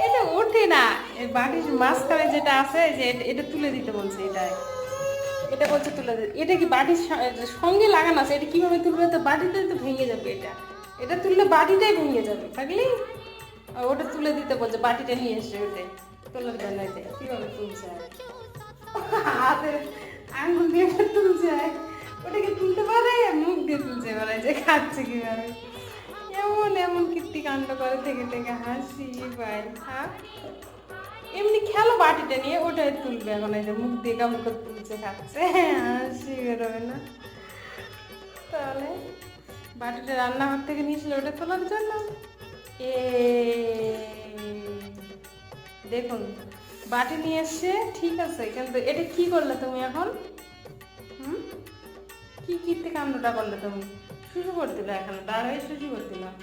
এটা ওঠে না, বাটির মাঝখানে যেটা আছে যে এটা তুলে দিতে বলছে, এটা বলছে তুলে দিতে। এটা কি বাটির সঙ্গে লাগানো আছে, এটা কিভাবে তুলবে? তো বাটিটাই তো ভেঙে যাবে, এটা তুললে বাটিটাই ভেঙে যাবে পাগলি। ওটা তুলে দিতে বলছে, বাটিটা নিয়ে এসে ওটাই তোলার বেলাতে কিভাবে তুলছে হাতের আঙুল দিয়ে তুলছে, ওটাকে তুলতে পারে, মুখ দিয়ে তুলছে, বলে যে খাচ্ছে কিভাবে। এমন এমন কীর্তি কাণ্ড করে, থেকে থেকে হাসি পায়। হ্যাঁ, এমনি খেলো বাটিটা নিয়ে, ওটাই তুলবে এখন, এই যে মুখ দিয়ে কেমন করে তুলছে, খাচ্ছে, হাসি বেরোবে না। তাহলে বাটিটা রান্নাঘর থেকে নিয়েছিল ওটা তোলার জন্য। এ দেখুন, বাটি নিয়ে এসছে, ঠিক আছে, কিন্তু এটা কি করলে তুমি এখন? হুম, কি কীর্তি কাণ্ডটা করলে তুমি? শুরু করে দিল, এখন দাঁড় হয়ে শুরু করে দিলাম।